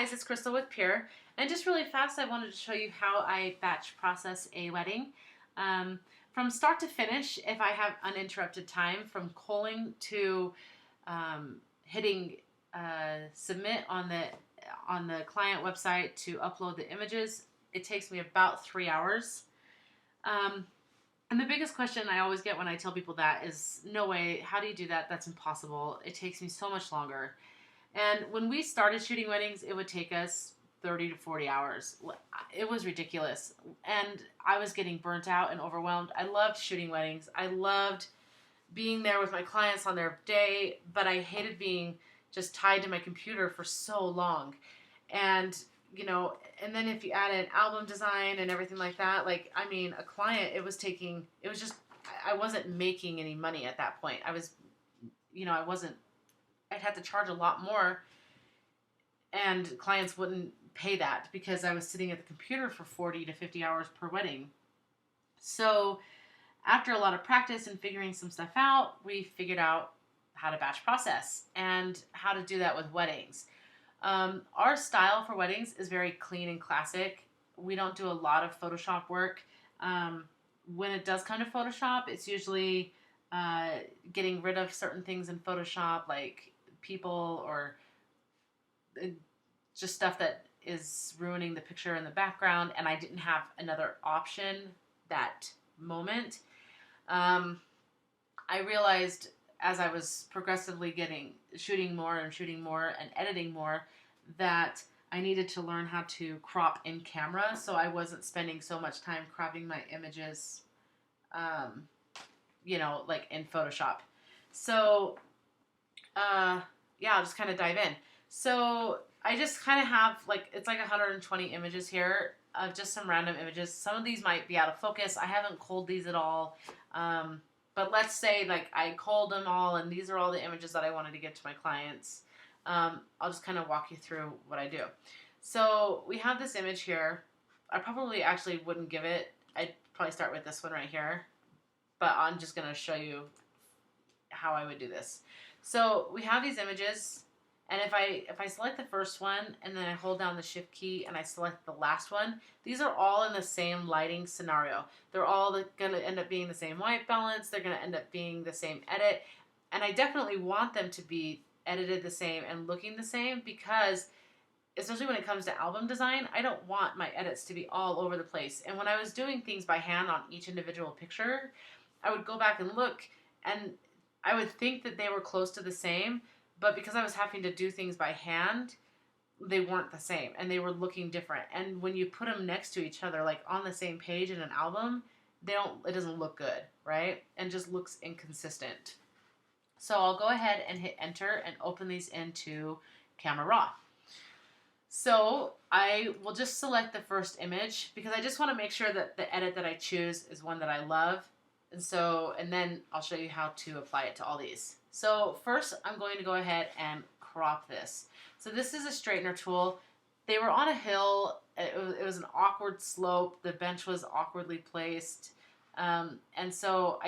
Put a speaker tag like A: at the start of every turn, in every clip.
A: guys, it's Crystal with Pure, and just really fast I wanted to show you how I batch process a wedding. From start to finish, if I have uninterrupted time, from calling to hitting submit on the client website to upload the images, it takes me about 3 hours. And the biggest question I always get when I tell people that is, no way, how do you do that? That's impossible. It takes me so much longer. And when we started shooting weddings, it would take us 30 to 40 hours. It was ridiculous. And I was getting burnt out and overwhelmed. I loved shooting weddings. I loved being there with my clients on their day, but I hated being just tied to my computer for so long. And, you know, and then if you add an album design and everything like that, like, I mean, a client, I wasn't making any money at that point. I'd have to charge a lot more, and clients wouldn't pay that because I was sitting at the computer for 40 to 50 hours per wedding. So after a lot of practice and figuring some stuff out, we figured out how to batch process and how to do that with weddings. Our style for weddings is very clean and classic. We don't do a lot of Photoshop work. When it does come to Photoshop, it's usually getting rid of certain things in Photoshop, like people or just stuff that is ruining the picture in the background, and I didn't have another option that moment. I realized as I was progressively shooting more and editing more, that I needed to learn how to crop in camera, so I wasn't spending so much time cropping my images, like in Photoshop. So, I'll just kind of dive in. So I just kind of have it's like 120 images here of just some random images. Some of these might be out of focus. I haven't culled these at all. But let's say I culled them all and these are all the images that I wanted to get to my clients. I'll just kind of walk you through what I do. So we have this image here. I probably actually wouldn't give it. I'd probably start with this one right here. But I'm just going to show you how I would do this. So we have these images, and if I select the first one and then I hold down the shift key and I select the last one, these are all in the same lighting scenario. They're all going to end up being the same white balance. They're going to end up being the same edit. And I definitely want them to be edited the same and looking the same because, especially when it comes to album design, I don't want my edits to be all over the place. And when I was doing things by hand on each individual picture, I would go back and look, and I would think that they were close to the same, but because I was having to do things by hand, they weren't the same, and they were looking different. And when you put them next to each other, like on the same page in an album, it doesn't look good, right? And just looks inconsistent. So I'll go ahead and hit enter and open these into Camera Raw. So I will just select the first image because I just want to make sure that the edit that I choose is one that I love. And then I'll show you how to apply it to all these. So first I'm going to go ahead and crop this. So this is a straightener tool. They were on a hill. It was an awkward slope. The bench was awkwardly placed. And so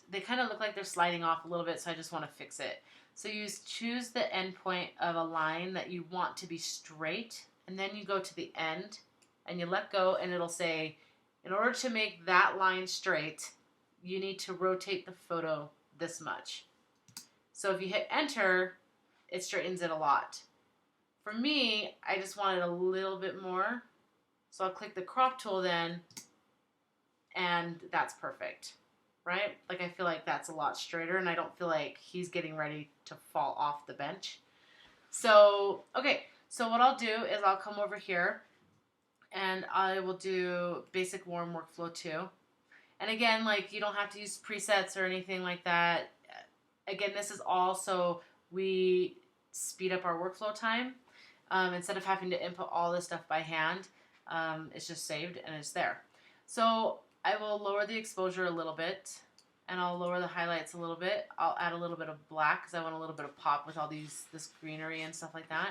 A: they kind of look like they're sliding off a little bit, so I just want to fix it. So you choose the end point of a line that you want to be straight, and then you go to the end and you let go, and it'll say, in order to make that line straight, you need to rotate the photo this much. So if you hit enter, it straightens it a lot. For me, I just want it a little bit more. So I'll click the crop tool then, and that's perfect, right? Like, I feel like that's a lot straighter, and I don't feel like he's getting ready to fall off the bench. So, okay, so what I'll do is I'll come over here, and I will do basic warm workflow 2. And again, you don't have to use presets or anything like that. Again, this is all so we speed up our workflow time. Instead of having to input all this stuff by hand, it's just saved and it's there. So I will lower the exposure a little bit, and I'll lower the highlights a little bit. I'll add a little bit of black because I want a little bit of pop with all this greenery and stuff like that.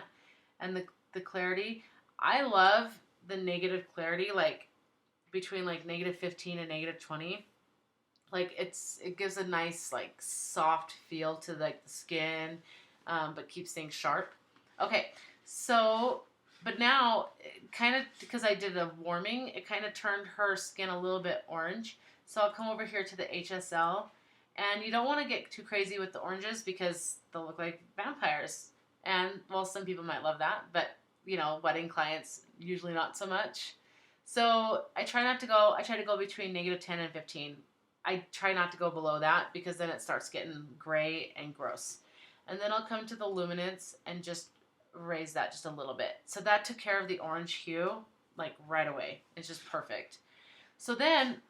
A: And the clarity, I love the negative clarity, between -15 and -20. It gives a nice soft feel to the skin, but keeps things sharp. Okay, so But now, kind of because I did a warming, it kind of turned her skin a little bit orange. So I'll come over here to the HSL. And you don't want to get too crazy with the oranges because they'll look like vampires. And, well, some people might love that, but, you know, wedding clients, usually not so much. So I try to go between -10 and 15. I try not to go below that because then it starts getting gray and gross. And then I'll come to the luminance and just raise that just a little bit. So that took care of the orange hue like right away. It's just perfect. So then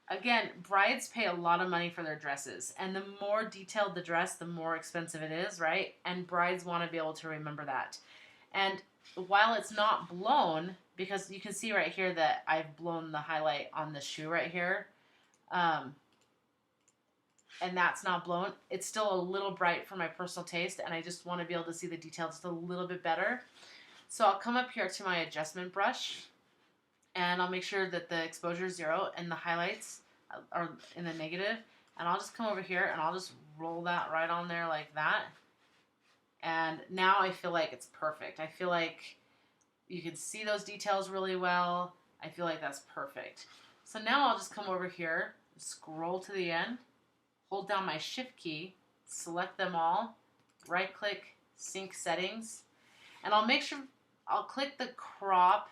A: again, brides pay a lot of money for their dresses, and the more detailed the dress, the more expensive it is, right? And brides want to be able to remember that. And while it's not blown, because you can see right here that I've blown the highlight on the shoe right here, um, and that's not blown, it's still a little bright for my personal taste, and I just want to be able to see the detail just a little bit better. So I'll come up here to my adjustment brush, and I'll make sure that the exposure is 0 and the highlights are in the negative, and I'll just come over here and I'll just roll that right on there like that. And now I feel like it's perfect. I feel like you can see those details really well. I feel like that's perfect. So now I'll just come over here, scroll to the end, hold down my shift key, select them all, right click, sync settings, and I'll make sure I'll click the crop,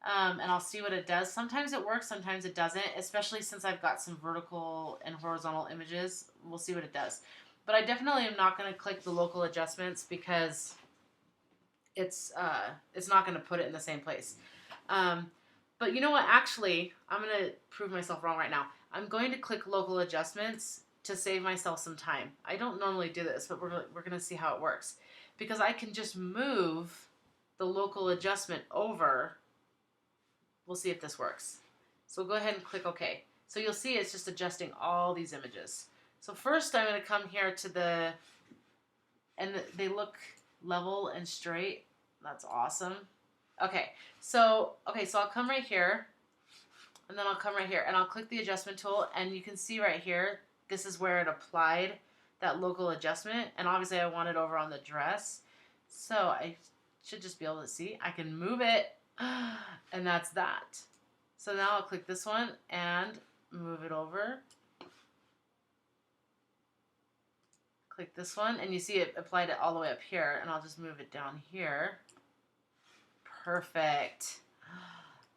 A: and I'll see what it does. Sometimes it works, sometimes it doesn't, especially since I've got some vertical and horizontal images. We'll see what it does. But I definitely am not going to click the local adjustments because it's not going to put it in the same place. But you know what? Actually, I'm going to prove myself wrong right now. I'm going to click local adjustments to save myself some time. I don't normally do this, but we're going to see how it works. Because I can just move the local adjustment over. We'll see if this works. So we'll go ahead and click OK. So you'll see it's just adjusting all these images. So first I'm going to come here to and they look level and straight. That's awesome. Okay, so I'll come right here, and then I'll come right here, and I'll click the adjustment tool, and you can see right here, this is where it applied that local adjustment, and obviously I want it over on the dress, so I should just be able to see. I can move it, and that's that. So now I'll click this one and move it over. Click this one, and you see it applied it all the way up here, and I'll just move it down here. Perfect.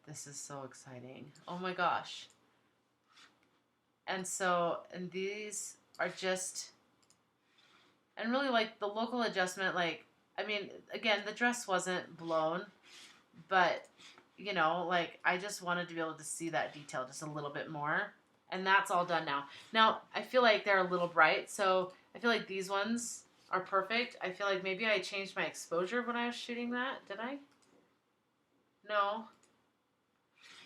A: This is so exciting. Oh my gosh. And these are just, and really like the local adjustment, like, I mean, again, the dress wasn't blown, but, you know, like, I just wanted to be able to see that detail just a little bit more. And that's all done now. Now, I feel like they're a little bright, so I feel like these ones are perfect. I feel like maybe I changed my exposure when I was shooting that. Did I? No.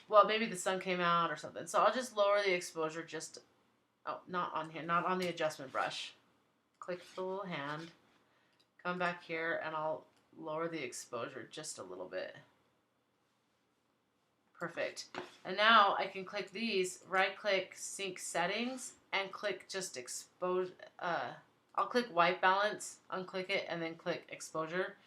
A: Well, maybe the sun came out or something. So I'll just lower the exposure just, oh, not on here, not on the adjustment brush. Click the little hand, come back here, and I'll lower the exposure just a little bit. Perfect. And now I can click these, right click sync settings, and click just expose, I'll click white balance, unclick it, and then click exposure.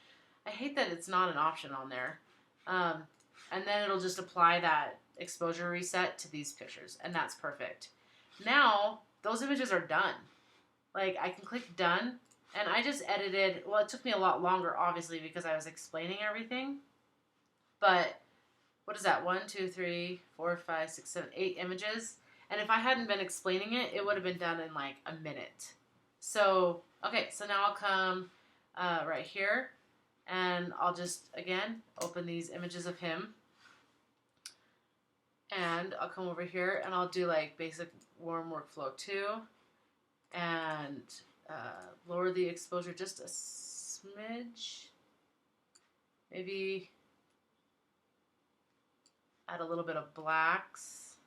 A: I hate that it's not an option on there. And then it'll just apply that exposure reset to these pictures, and that's perfect. Now, those images are done. Like, I can click done, and I just edited, well, it took me a lot longer, obviously, because I was explaining everything, but what is that, 1, 2, 3, 4, 5, 6, 7, 8 images, and if I hadn't been explaining it, it would have been done in, like, a minute. So, okay, so now I'll come right here, and I'll just, again, open these images of him. And I'll come over here, and I'll do, like, basic warm workflow 2. And lower the exposure just a smidge. Maybe add a little bit of blacks.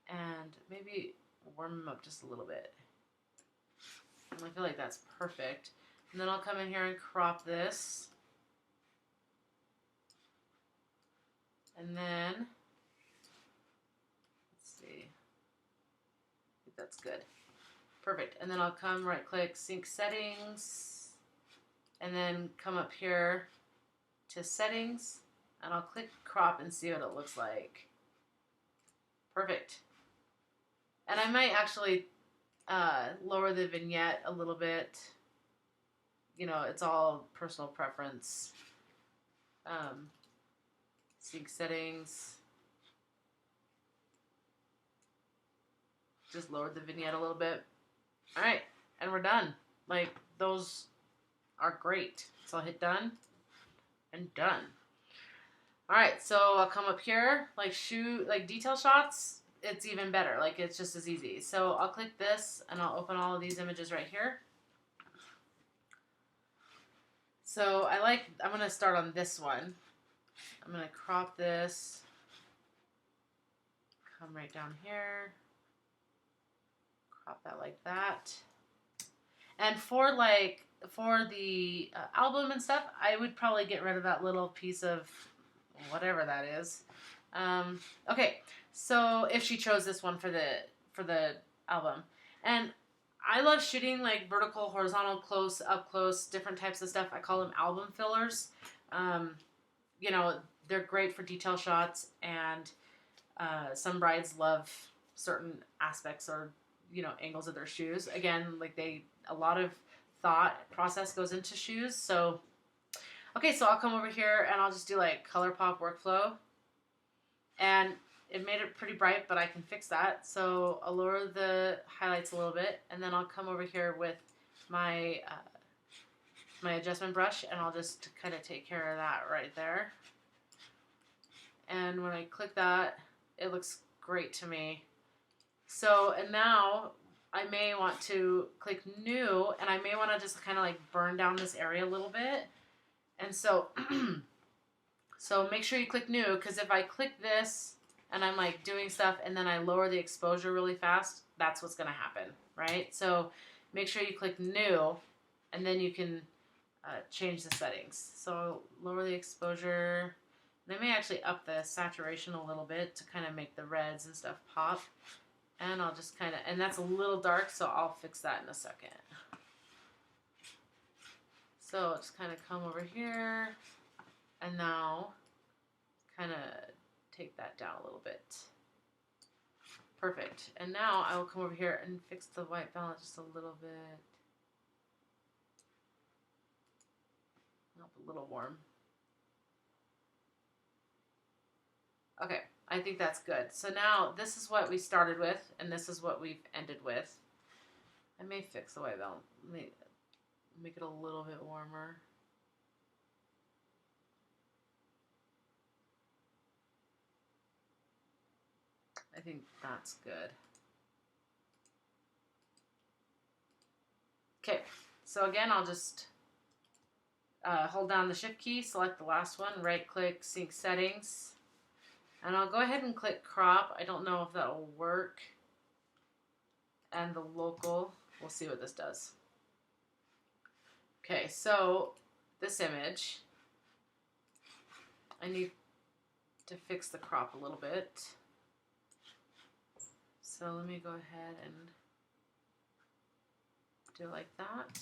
A: And maybe warm them up just a little bit. And I feel like that's perfect. And then I'll come in here and crop this. And then, let's see, I think that's good. Perfect. And then I'll come right click, sync settings, and then come up here to settings, and I'll click crop and see what it looks like. Perfect. And I might actually lower the vignette a little bit. You know, it's all personal preference. Sync settings. Just lowered the vignette a little bit. All right, and we're done. Like, those are great. So I'll hit done and done. All right, so I'll come up here, like detail shots. It's even better. Like, it's just as easy. So I'll click this and I'll open all of these images right here. So I'm going to start on this one. I'm going to crop this. Come right down here. Crop that like that. And for the album and stuff, I would probably get rid of that little piece of whatever that is. Okay, so if she chose this one for the album, and I love shooting like vertical, horizontal, close, up close, different types of stuff. I call them album fillers. You know, they're great for detail shots, and some brides love certain aspects or, you know, angles of their shoes. Again, like a lot of thought process goes into shoes. So, okay, so I'll come over here and I'll just do like ColourPop workflow. And it made it pretty bright, but I can fix that. So I'll lower the highlights a little bit, and then I'll come over here with my my adjustment brush, and I'll just kind of take care of that right there. And when I click that, it looks great to me. So, and now I may want to click new, and I may want to just kind of like burn down this area a little bit. And so, so make sure you click new, because if I click this and I'm like doing stuff and then I lower the exposure really fast, that's what's going to happen, right? So make sure you click new, and then you can change the settings. So lower the exposure. They may actually up the saturation a little bit to kind of make the reds and stuff pop. And I'll just kind of, and that's a little dark, so I'll fix that in a second. So I'll just kind of come over here, and now kind of take that down a little bit. Perfect. And now I will come over here and fix the white balance just a little bit. Nope, a little warm. Okay, I think that's good. So now this is what we started with, and this is what we've ended with. I may fix the white balance. Make it a little bit warmer. I think that's good. Okay, so again, I'll just hold down the shift key, select the last one, right click, sync settings, and I'll go ahead and click crop. I don't know if that will work. And the local, we'll see what this does. Okay, so this image, I need to fix the crop a little bit. So let me go ahead and do it like that.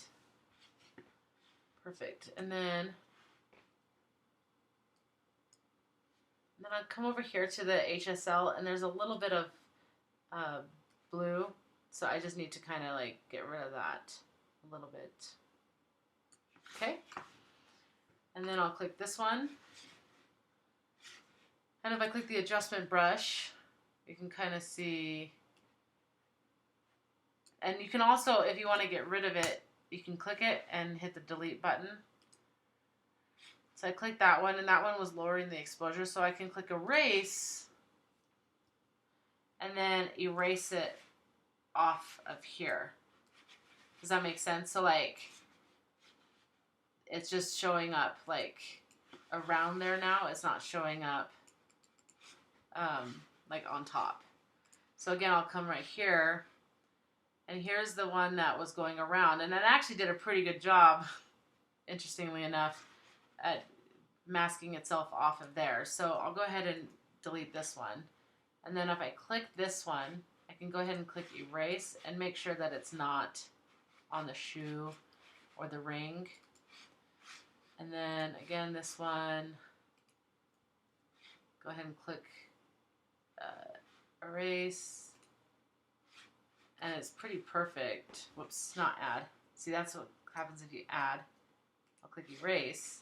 A: Perfect. And then I'll come over here to the HSL, and there's a little bit of blue, so I just need to kind of like get rid of that a little bit. Okay. And then I'll click this one. And if I click the adjustment brush, you can kind of see. And you can also, if you want to get rid of it, you can click it and hit the delete button. So I clicked that one, and that one was lowering the exposure. So I can click erase and then erase it off of here. Does that make sense? So like, it's just showing up like around there now. It's not showing up like on top. So again, I'll come right here, and here's the one that was going around, and it actually did a pretty good job, interestingly enough, at masking itself off of there. So I'll go ahead and delete this one, and then if I click this one, I can go ahead and click erase and make sure that it's not on the shoe or the ring. And then again, this one, go ahead and click erase. And it's pretty perfect. Whoops, not add. See, that's what happens if you add. I'll click erase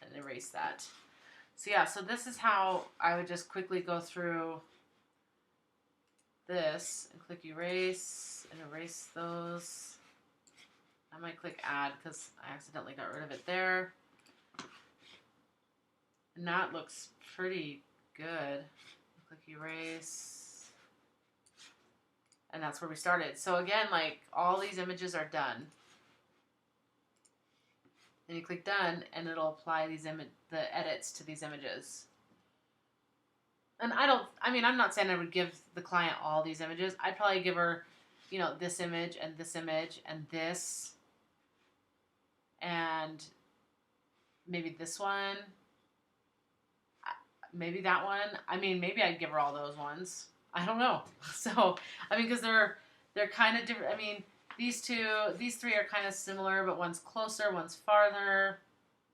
A: and erase that. So yeah, so this is how I would just quickly go through this and click erase and erase those. I might click add because I accidentally got rid of it there. And that looks pretty good. Click erase. And that's where we started. So again, like all these images are done. And you click done and it'll apply these the edits to these images. And I'm not saying I would give the client all these images. I'd probably give her, you know, this image and this image and this and maybe this one, maybe that one. I mean, maybe I'd give her all those ones. I don't know. So, I mean, because they're kind of different. I mean, these three are kind of similar, but one's closer, one's farther.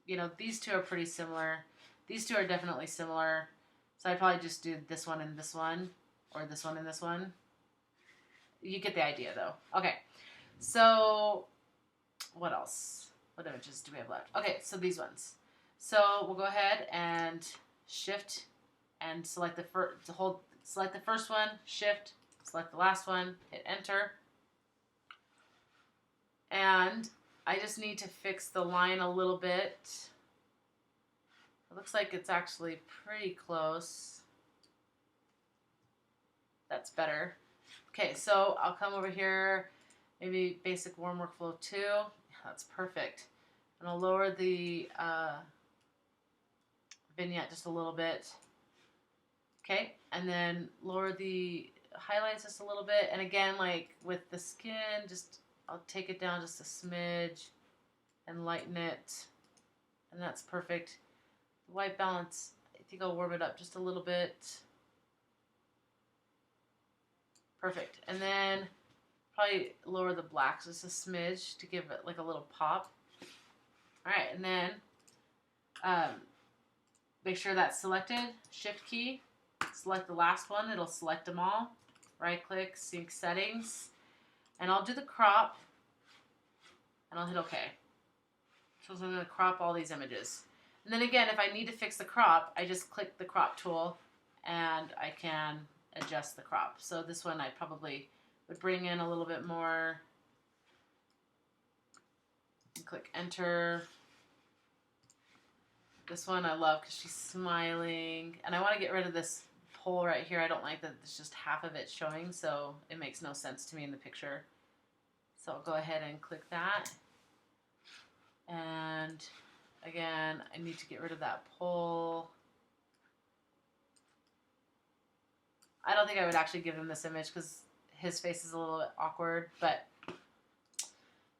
A: You know, these two are pretty similar. These two are definitely similar. So I'd probably just do this one and this one, or this one and this one. You get the idea, though. Okay, so what else? What images do we have left? Okay, so these ones. So we'll go ahead and shift and select the select the first one, shift, select the last one, hit enter. And I just need to fix the line a little bit. It looks like it's actually pretty close. That's better. Okay, so I'll come over here, maybe basic warm workflow 2. That's perfect. And I'll lower the vignette just a little bit. Okay, and then lower the highlights just a little bit. And again, like with the skin, just I'll take it down just a smidge and lighten it. And that's perfect. The white balance, I think I'll warm it up just a little bit. Perfect. And then probably lower the blacks just a smidge to give it like a little pop. All right, and then make sure that's selected. Shift key, select the last one. It'll select them all. Right click, sync settings. And I'll do the crop. And I'll hit OK. So I'm going to crop all these images. And then again, if I need to fix the crop, I just click the crop tool and I can adjust the crop. So this one I probably would bring in a little bit more. And click enter. This one I love because she's smiling. And I want to get rid of this pole right here. I don't like that it's just half of it showing, so it makes no sense to me in the picture. So I'll go ahead and click that. And again, I need to get rid of that pole. I don't think I would actually give him this image because his face is a little bit awkward, but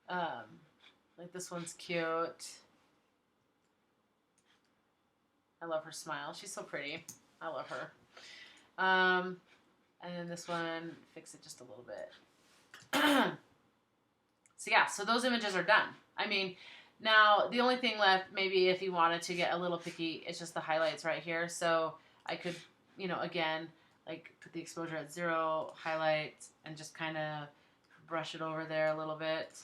A: like this one's cute. I love her smile. She's so pretty. I love her. And then this one, fix it just a little bit. So yeah, so those images are done. I mean, now the only thing left, maybe if you wanted to get a little picky, it's just the highlights right here. So I could, you know, again, like put the exposure at 0, highlights, and just kind of brush it over there a little bit.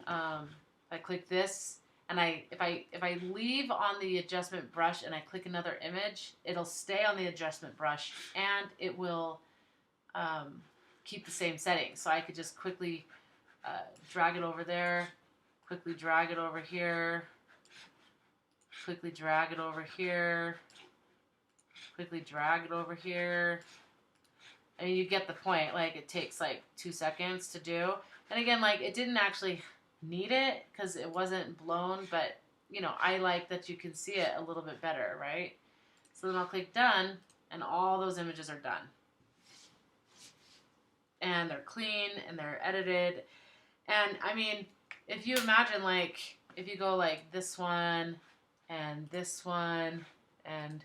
A: I click this, and if I leave on the adjustment brush and I click another image, it'll stay on the adjustment brush and it will keep the same settings. So I could just quickly drag it over there, quickly drag it over here, quickly drag it over here, quickly drag it over here. I mean, you get the point. Like, it takes like 2 seconds to do. And again, like, it didn't actually need it because it wasn't blown, but you know, I like that you can see it a little bit better, right? So then I'll click done, and all those images are done. And they're clean, and they're edited. And I mean, if you imagine, like, if you go like this one, and this one, and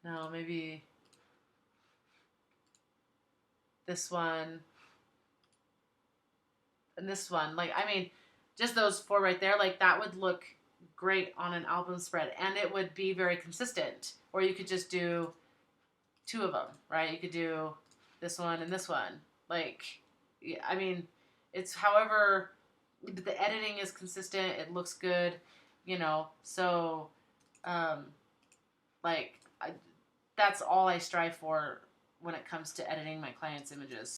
A: no, maybe this one, and this one, like, I mean, just those 4 right there, like, that would look great on an album spread, and it would be very consistent. Or you could just do 2 of them, right? You could do this one and this one. Like, I mean, it's however the editing is consistent. It looks good, you know. So, like, that's all I strive for when it comes to editing my clients' images.